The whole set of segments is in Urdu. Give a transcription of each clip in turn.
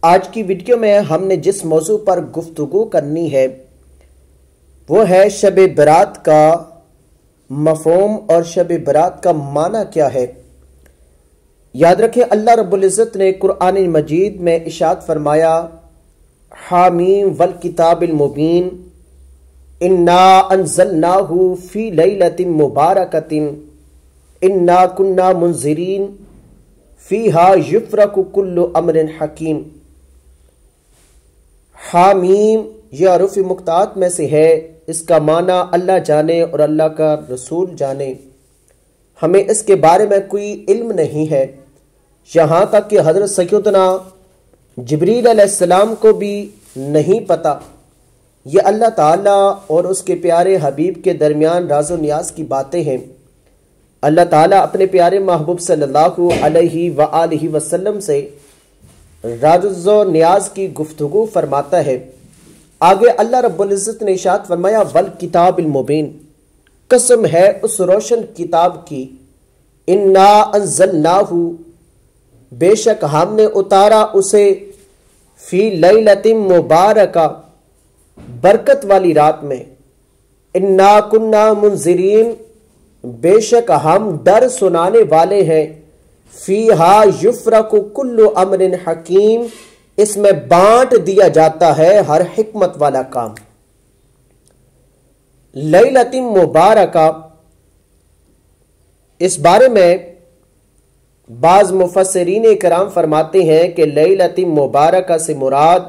آج کی ویڈیو میں ہم نے جس موضوع پر گفتگو کرنی ہے وہ ہے شب برات کا مفہوم اور شب برات کا معنی کیا ہے۔ یاد رکھیں اللہ رب العزت نے قرآن مجید میں ارشاد فرمایا حامیم والکتاب المبین انا انزلناہ فی لیلۃ مبارکۃ انا کنا منذرین فیہا یفرق کل امر حکیم۔ حامیم یہ حروف مقطعات میں سے ہے، اس کا معنی اللہ جانے اور اللہ کا رسول جانے، ہمیں اس کے بارے میں کوئی علم نہیں ہے، یہاں تک کہ حضرت سیدنا جبریل علیہ السلام کو بھی نہیں پتا۔ یہ اللہ تعالیٰ اور اس کے پیارے حبیب کے درمیان راز و نیاز کی باتیں ہیں۔ اللہ تعالیٰ اپنے پیارے محبوب صلی اللہ علیہ وآلہ وسلم سے راز و نیاز کی گفتگو فرماتا ہے۔ آگے اللہ رب العزت نے ارشاد فرمایا والکتاب المبین، قسم ہے اس روشن کتاب کی، انا انزلناہ، بے شک ہم نے اتارا اسے، فی لیلۃ مبارکہ، برکت والی رات میں، انا کنا منذرین، بے شک ہم ڈر سنانے والے ہیں، فیہا یفرق کل امر حکیم، اس میں بانٹ دیا جاتا ہے ہر حکمت والا کام۔ لیلۃ مبارکہ، اس بارے میں بعض مفسرین کرام فرماتے ہیں کہ لیلۃ مبارکہ سے مراد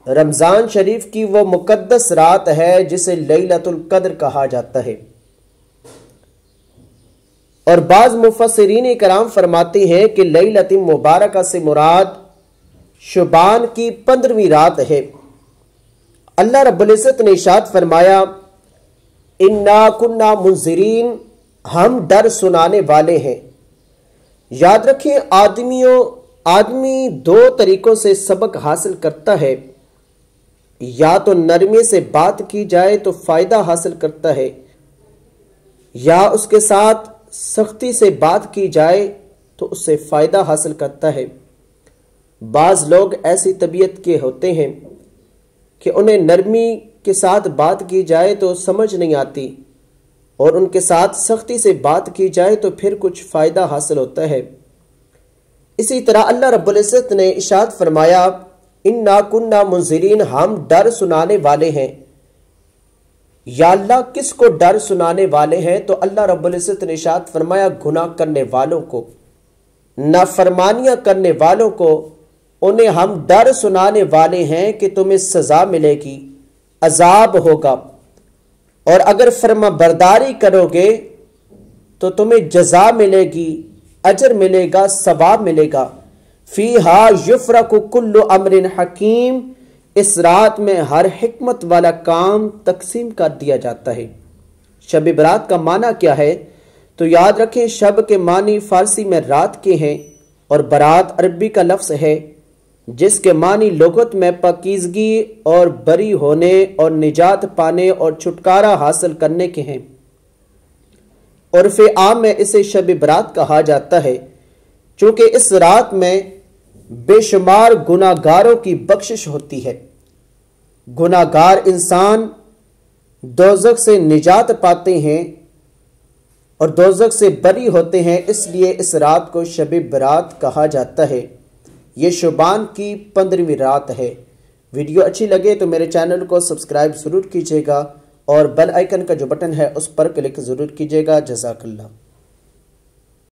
رمضان شریف کی وہ مقدس رات ہے جسے لیلۃ القدر کہا جاتا ہے، اور بعض مفسرین کرام فرماتے ہیں کہ لیلۃ مبارکہ سے مراد شعبان کی 15ویں رات ہے۔ اللہ رب العزت نے ارشاد فرمایا انا کنا منذرین، ہم ڈر سنانے والے ہیں۔ یاد رکھیں آدمی دو طریقوں سے سبق حاصل کرتا ہے، یا تو نرمی سے بات کی جائے تو فائدہ حاصل کرتا ہے، یا اس کے ساتھ سختی سے بات کی جائے تو اس سے فائدہ حاصل کرتا ہے۔ بعض لوگ ایسی طبیعت کے ہوتے ہیں کہ انہیں نرمی کے ساتھ بات کی جائے تو سمجھ نہیں آتی، اور ان کے ساتھ سختی سے بات کی جائے تو پھر کچھ فائدہ حاصل ہوتا ہے۔ اسی طرح اللہ رب العزت نے ارشاد فرمایا انا کنا منذرین، ہم ڈر سنانے والے ہیں۔ یا اللہ کس کو ڈر سنانے والے ہیں؟ تو اللہ رب العزت نے ارشاد فرمایا گناہ کرنے والوں کو، نافرمانیاں کرنے والوں کو، انہیں ہم ڈر سنانے والے ہیں کہ تمہیں سزا ملے گی، عذاب ہوگا، اور اگر فرما برداری کرو گے تو تمہیں جزا ملے گی، اجر ملے گا، ثواب ملے گا۔ فیہا یفرق کل امر حکیم، اس رات میں ہر حکمت والا کام تقسیم کر دیا جاتا ہے۔ شب برات کا معنی کیا ہے؟ تو یاد رکھیں شب کے معنی فارسی میں رات کے ہیں، اور برات عربی کا لفظ ہے جس کے معنی لغت میں پاکیزگی اور بری ہونے اور نجات پانے اور چھٹکارا حاصل کرنے کے ہیں۔ عرف عام میں اسے شب برات کہا جاتا ہے چونکہ اس رات میں بے شمار گناہ گاروں کی بخشش ہوتی ہے۔ گناہ گار انسان دوزخ سے نجات پاتے ہیں اور دوزخ سے بری ہوتے ہیں، اس لیے اس رات کو شب برات کہا جاتا ہے۔ یہ شعبان کی 15ویں رات ہے۔ ویڈیو اچھی لگے تو میرے چینل کو سبسکرائب ضرور کیجیے گا، اور بیل آئیکن کا جو بٹن ہے اس پر کلک ضرور کیجیے گا۔ جزاک اللہ۔